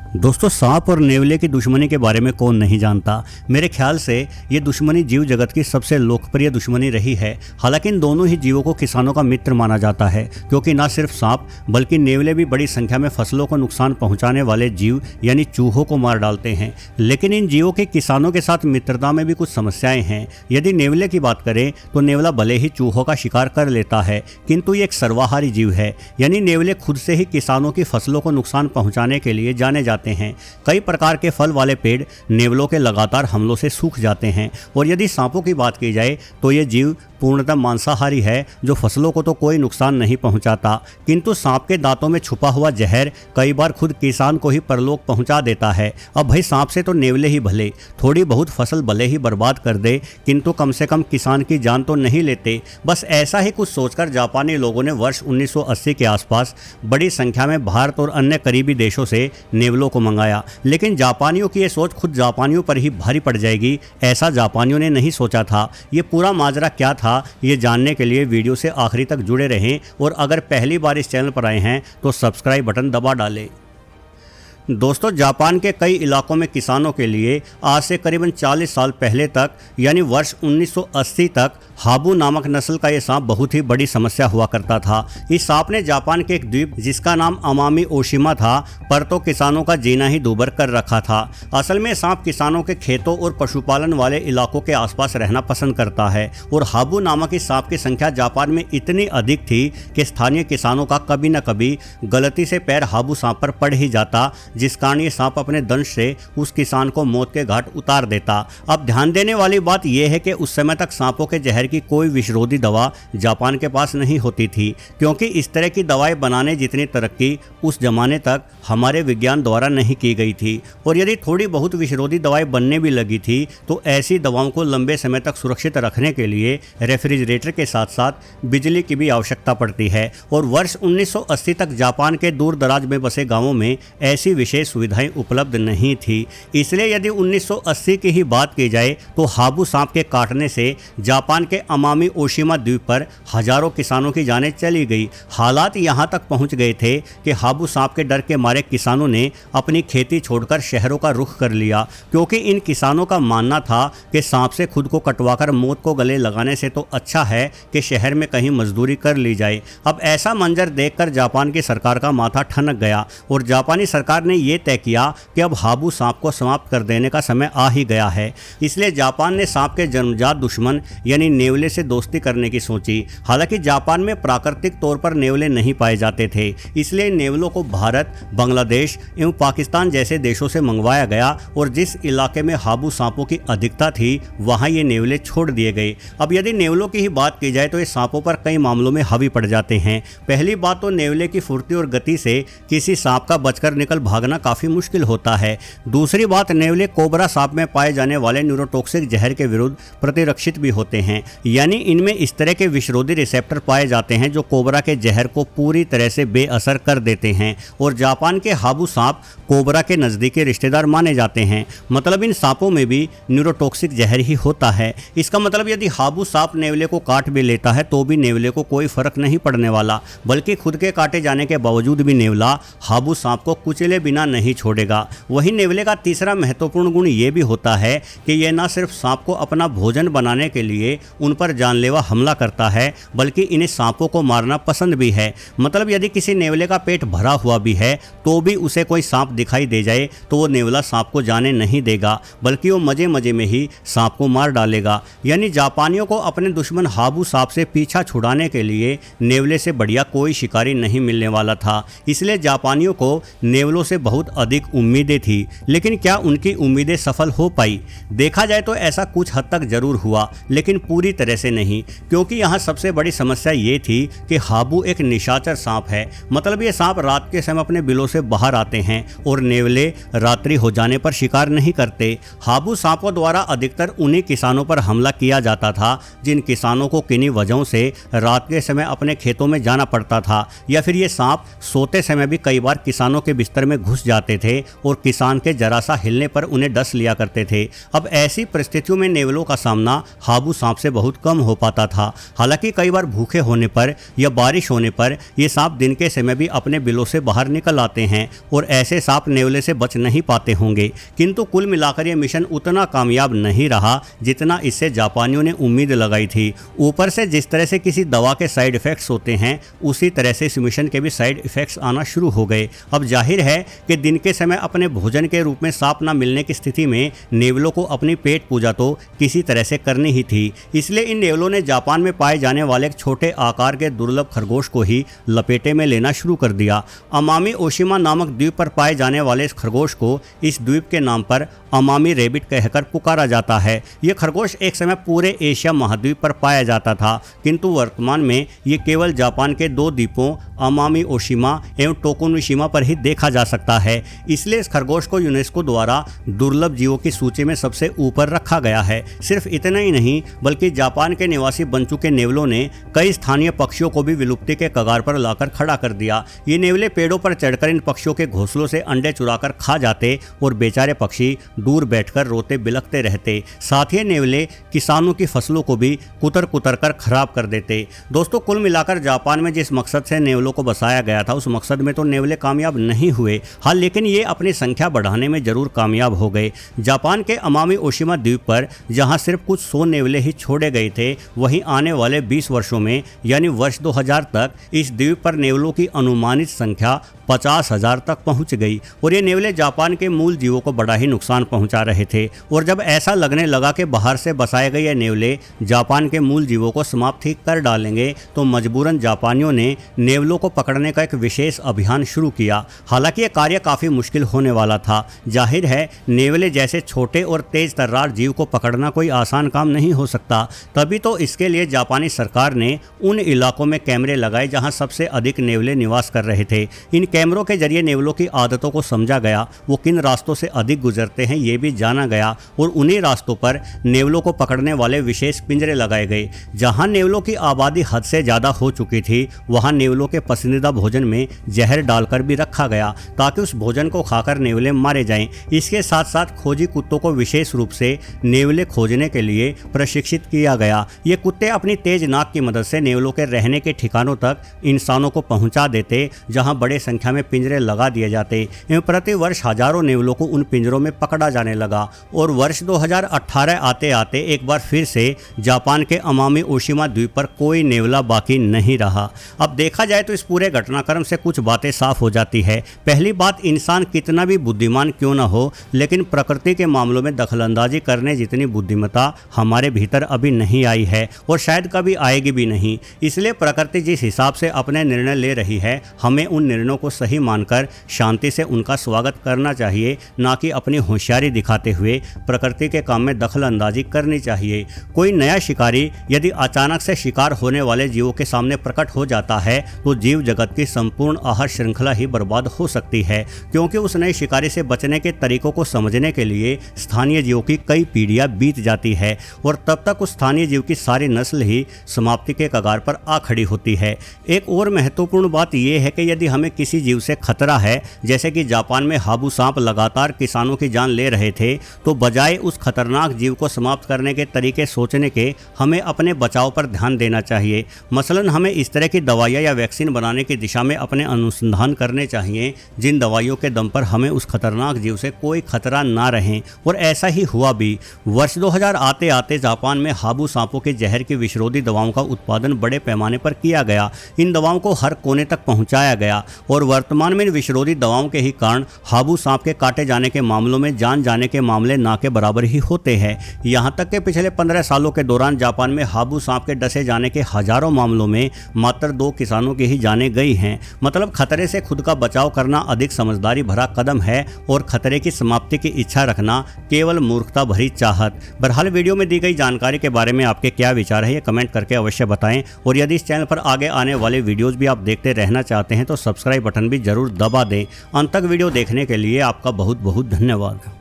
दोस्तों, सांप और नेवले की दुश्मनी के बारे में कौन नहीं जानता। मेरे ख्याल से ये दुश्मनी जीव जगत की सबसे लोकप्रिय दुश्मनी रही है। हालांकि इन दोनों ही जीवों को किसानों का मित्र माना जाता है, क्योंकि न सिर्फ सांप बल्कि नेवले भी बड़ी संख्या में फसलों को नुकसान पहुंचाने वाले जीव यानी चूहों को मार डालते हैं। लेकिन इन जीवों की किसानों के साथ मित्रता में भी कुछ समस्याएं हैं। यदि नेवले की बात करें तो नेवला भले ही चूहों का शिकार कर लेता है, किंतु ये एक सर्वाहारी जीव है। यानी नेवले खुद से ही किसानों की फसलों को नुकसान पहुंचाने के लिए जाने जाते हैं। कई प्रकार के फल वाले पेड़ नेवलों के लगातार हमलों से सूख जाते हैं। और यदि सांपों की बात की जाए तो ये जीव पूर्णतः मांसाहारी है, जो फसलों को तो कोई नुकसान नहीं पहुंचाता, किंतु सांप के दांतों में छुपा हुआ जहर कई बार खुद किसान को ही परलोक पहुंचा देता है। अब भाई सांप से तो नेवले ही भले, थोड़ी बहुत फसल भले ही बर्बाद कर दे, किंतु कम से कम किसान की जान तो नहीं लेते। बस ऐसा ही कुछ सोचकर जापानी लोगों ने वर्ष 1980 के आसपास बड़ी संख्या में भारत और अन्य करीबी देशों से नेवलों को मंगाया। लेकिन जापानियों की ये सोच खुद जापानियों पर ही भारी पड़ जाएगी, ऐसा जापानियों ने नहीं सोचा था। ये पूरा माजरा क्या था, ये जानने के लिए वीडियो से आखिरी तक जुड़े रहें। और अगर पहली बार इस चैनल पर आए हैं तो सब्सक्राइब बटन दबा डालें। दोस्तों, जापान के कई इलाकों में किसानों के लिए आज से करीबन 40 साल पहले तक यानी वर्ष 1980 तक हाबू नामक नस्ल का ये सांप बहुत ही बड़ी समस्या हुआ करता था। इस सांप ने जापान के एक द्वीप जिसका नाम अमामी ओशिमा था पर तो किसानों का जीना ही दूभर कर रखा था। असल में सांप किसानों के खेतों और पशुपालन वाले इलाकों के आसपास रहना पसंद करता है। और हाबू नामक इस सांप की संख्या जापान में इतनी अधिक थी कि स्थानीय किसानों का कभी न कभी गलती से पैर हाबू सांप पर पड़ ही जाता, जिस कारण ये सांप अपने दंश से उस किसान को मौत के घाट उतार देता। अब ध्यान देने वाली बात यह है कि उस समय तक सांपों के जहर की कोई विषरोधी दवा जापान के पास नहीं होती थी, क्योंकि इस तरह की दवाएं बनाने जितनी तरक्की उस जमाने तक हमारे विज्ञान द्वारा नहीं की गई थी। और यदि थोड़ी बहुत विषरोधी दवाएं बनने भी लगी थी तो ऐसी दवाओं को लंबे समय तक सुरक्षित रखने के लिए रेफ्रिजरेटर के साथ साथ बिजली की भी आवश्यकता पड़ती है। और वर्ष 1980 तक जापान के दूर दराज में बसे गाँवों में ऐसी विशेष सुविधाएं उपलब्ध नहीं थी। इसलिए यदि 1980 की ही बात की जाए तो हाबू सांप के काटने से जापान के अमामी ओशिमा द्वीप पर हजारों किसानों की जानें चली गई। हालात यहां तक पहुंच गए थे कि हाबू सांप के डर के मारे किसानों ने अपनी खेती छोड़कर शहरों का रुख कर लिया, क्योंकि इन किसानों का मानना था कि सांप से खुद को कटवाकर मौत को गले लगाने से तो अच्छा है कि शहर में कहीं मजदूरी कर ली जाए। अब ऐसा मंजर देखकर जापान की सरकार का माथा ठनक गया और जापानी सरकार ने यह तय किया कि अब हाबू सांप को समाप्त कर देने का समय आ ही गया है। इसलिए जापान ने सांप के जन्मजात दुश्मन यानी नेवले से दोस्ती करने की सोची। हालांकि जापान में प्राकृतिक तौर पर नेवले नहीं पाए जाते थे, इसलिए नेवलों को भारत, बांग्लादेश एवं पाकिस्तान जैसे देशों से मंगवाया गया। और जिस इलाके में हाबू सांपों की अधिकता थी वहां ये नेवले छोड़ दिए गए। अब यदि नेवलों की ही बात की जाए तो ये सांपों पर कई मामलों में हावी पड़ जाते हैं। पहली बात तो नेवले की फुर्ती और गति से किसी सांप का बचकर निकल भागना काफी मुश्किल होता है। दूसरी बात, नेवले कोबरा सांप में पाए जाने वाले न्यूरोटॉक्सिक जहर के विरुद्ध प्रतिरक्षित भी होते हैं। यानी इनमें इस तरह के विषरोधी रिसेप्टर पाए जाते हैं जो कोबरा के जहर को पूरी तरह से बेअसर कर देते हैं। और जापान के हाबू सांप कोबरा के नज़दीकी रिश्तेदार माने जाते हैं। मतलब इन सांपों में भी न्यूरोटॉक्सिक जहर ही होता है। इसका मतलब यदि हाबू सांप नेवले को काट भी लेता है तो भी नेवले को कोई फर्क नहीं पड़ने वाला, बल्कि खुद के काटे जाने के बावजूद भी नेवला हाबू सांप को कुचले बिना नहीं छोड़ेगा। वहीं नेवले का तीसरा महत्वपूर्ण गुण ये भी होता है कि यह न सिर्फ सांप को अपना भोजन बनाने के लिए उन पर जानलेवा हमला करता है, बल्कि इन्हें सांपों को मारना पसंद भी है। मतलब यदि किसी नेवले का पेट भरा हुआ भी है तो भी उसे कोई सांप दिखाई दे जाए तो वो नेवला सांप को जाने नहीं देगा, बल्कि वो मजे मजे में ही सांप को मार डालेगा। यानी जापानियों को अपने दुश्मन हाबू सांप से पीछा छुड़ाने के लिए नेवले से बढ़िया कोई शिकारी नहीं मिलने वाला था। इसलिए जापानियों को नेवलों से बहुत अधिक उम्मीदें थी। लेकिन क्या उनकी उम्मीदें सफल हो पाई? देखा जाए तो ऐसा कुछ हद तक जरूर हुआ, लेकिन पूरी तरह से नहीं, क्योंकि यहाँ सबसे बड़ी समस्या ये थी कि हाबू एक निशाचर सांप है। मतलब ये सांप रात के समय अपने बिलों से बाहर आते हैं और नेवले रात्रि हो जाने पर शिकार नहीं करते। हाबू सांपों द्वारा अधिकतर उन्हीं किसानों पर हमला किया जाता था जिन किसानों को किन्हीं वजहों से रात के समय अपने खेतों में जाना पड़ता था, या फिर ये सांप सोते समय भी कई बार किसानों के बिस्तर में घुस जाते थे और किसान के जरा सा हिलने पर उन्हें डस लिया करते थे। अब ऐसी परिस्थितियों में नेवलों का सामना हाबू सांप से बहुत कम हो पाता था। हालांकि कई बार भूखे होने पर या बारिश होने पर ये सांप दिन के समय भी अपने बिलों से बाहर निकल आते हैं और ऐसे सांप नेवले से बच नहीं पाते होंगे। किंतु कुल मिलाकर यह मिशन उतना कामयाब नहीं रहा जितना इससे जापानियों ने उम्मीद लगाई थी। ऊपर से जिस तरह से किसी दवा के साइड इफेक्ट्स होते हैं, उसी तरह से इस मिशन के भी साइड इफेक्ट्स आना शुरू हो गए। अब जाहिर है कि दिन के समय अपने भोजन के रूप में सांप न मिलने की स्थिति में नेवलों को अपनी पेट पूजा तो किसी तरह से करनी ही थी। इसलिए इन नेवलों ने जापान में पाए जाने वाले एक छोटे आकार के दुर्लभ खरगोश को ही लपेटे में लेना शुरू कर दिया। अमामी ओशिमा नामक द्वीप पर पाए जाने वाले इस खरगोश को इस द्वीप के नाम पर अमामी रेबिट कहकर पुकारा जाता है। यह खरगोश एक समय पूरे एशिया महाद्वीप पर पाया जाता था, किंतु वर्तमान में ये केवल जापान के 2 द्वीपों अमामी ओशिमा एवं टोकुनिशिमा पर ही देखा जा सकता है। इसलिए इस खरगोश को यूनेस्को द्वारा दुर्लभ जीवों की सूची में सबसे ऊपर रखा गया है। सिर्फ इतना ही नहीं बल्कि जापान के निवासी बन चुके नेवलों ने कई स्थानीय पक्षियों को भी विलुप्ति के कगार पर लाकर खड़ा कर दिया। ये नेवले पेड़ों पर चढ़कर इन पक्षियों के घोंसलों से अंडे चुराकर खा जाते और बेचारे पक्षी दूर बैठकर रोते बिलखते रहते। साथ ही नेवले किसानों की फसलों को भी कुतर कुतर कर खराब कर देते। दोस्तों, कुल मिलाकर जापान में जिस मकसद से नेवलों को बसाया गया था, उस मकसद में तो नेवले कामयाब नहीं हुए। हाँ, लेकिन ये अपनी संख्या बढ़ाने में जरूर कामयाब हो गए। जापान के अमामी ओशिमा द्वीप पर जहां सिर्फ कुछ 100 नेवले ही छोड़े गए थे, वहीं आने वाले 20 वर्षों में यानी वर्ष 2000 तक इस द्वीप पर नेवलों की अनुमानित संख्या 50,000 तक पहुंच गई और ये नेवले जापान के मूल जीवों को बड़ा ही नुकसान पहुंचा रहे थे। और जब ऐसा लगने लगा कि बाहर से बसाए गए ये नेवले जापान के मूल जीवों को समाप्त ही कर डालेंगे, तो मजबूरन जापानियों ने नेवलों को पकड़ने का एक विशेष अभियान शुरू किया। हालांकि यह कार्य काफ़ी मुश्किल होने वाला था। जाहिर है, नेवले जैसे छोटे और तेज तर्रार जीव को पकड़ना कोई आसान काम नहीं हो सकता। तभी तो इसके लिए जापानी सरकार ने उन इलाकों में कैमरे लगाए जहां सबसे अधिक नेवले निवास कर रहे थे। इन कैमरों के जरिए नेवलों की आदतों को समझा गया, वो किन रास्तों से अधिक गुजरते हैं ये भी जाना गया और उन्हीं रास्तों पर नेवलों को पकड़ने वाले विशेष पिंजरे लगाए गए। जहां नेवलों की आबादी हद से ज़्यादा हो चुकी थी, वहां नेवलों के पसंदीदा भोजन में जहर डालकर भी रखा गया ताकि उस भोजन को खाकर नेवले मारे जाएं। इसके साथ साथ खोजी कुत्तों को विशेष रूप से नेवले खोजने के लिए प्रशिक्षित किया गया। ये कुत्ते अपनी तेज नाक की मदद से नेवलों के रहने के ठिकानों तक इंसानों को पहुंचा देते, जहां बड़े संख्या में पिंजरे लगा दिए जाते एवं प्रति वर्ष हजारों नेवलों को उन पिंजरों में पकड़ा जाने लगा। और वर्ष 2018 आते आते एक बार फिर से जापान के अमामी ओशिमा द्वीप पर कोई नेवला बाकी नहीं रहा। अब देखा जाए तो इस पूरे घटनाक्रम से कुछ बातें साफ हो जाती है। पहली बात, इंसान कितना भी बुद्धिमान क्यों न हो, लेकिन प्रकृति के मामलों में दखलंदाजी करने जितनी बुद्धिमत्ता हमारे भीतर अभी नहीं आई है और शायद कभी आएगी भी नहीं। इसलिए प्रकृति जिस हिसाब से अपने निर्णय ले रही है, हमें उन निर्णयों को सही मानकर शांति से उनका स्वागत करना चाहिए, ना कि अपनी होशियारी दिखाते हुए प्रकृति के काम में दखल अंदाजी करनी चाहिए। कोई नया शिकारी यदि अचानक से शिकार होने वाले जीवों के सामने प्रकट हो जाता है, तो जीव जगत की संपूर्ण आहार श्रृंखला ही बर्बाद हो सकती है, क्योंकि उस नए शिकारी से बचने के तरीकों को समझने के लिए स्थानीय जीवों की कई पीढ़ियां बीत जाती है और तब तक उस स्थानीय जीव की सारी नस्ल ही समाप्ति के कगार पर आ खड़ी होती है। एक और महत्वपूर्ण बात यह है कि यदि हमें किसी जीव से खतरा है, जैसे कि जापान में हाबू सांप लगातार किसानों की जान ले रहे थे, तो बजाय उस खतरनाक जीव को समाप्त करने के तरीके सोचने के हमें अपने बचाव पर ध्यान देना चाहिए। मसलन हमें इस तरह की दवाइयाँ या वैक्सीन बनाने की दिशा में अपने अनुसंधान करने चाहिए जिन दवाइयों के दम पर हमें उस खतरनाक जीव से कोई खतरा ना रहे। और ऐसा ही हुआ भी। वर्ष 2000 आते आते जापान में हाबू सांपों के जहर की विषरोधी दवाओं का उत्पादन बड़े पैमाने पर किया गया। इन दवाओं को हर कोने तक पहुंचाया गया और वर्तमान में इन विषरोधी दवाओं के ही कारण हाबू सांप के काटे जाने के मामलों में जान जाने के मामले ना के बराबर ही होते हैं। यहाँ तक कि पिछले 15 सालों के दौरान जापान में हाबू सांप के डसे जाने के हजारों मामलों में मात्र 2 किसानों की ही जानें गई हैं। मतलब खतरे से खुद का बचाव करना अधिक समझदारी भरा कदम है और खतरे की समाप्ति की इच्छा रखना केवल मूर्खता भरी चाहत। बहरहाल वीडियो में दी गई जानकारी के बारे में आपके क्या विचार है, ये कमेंट करके अवश्य बताएं। और यदि इस चैनल पर आगे आने वाले वीडियोस भी आप देखते रहना चाहते हैं तो सब्सक्राइब बटन भी जरूर दबा दें। अंत तक वीडियो देखने के लिए आपका बहुत बहुत धन्यवाद।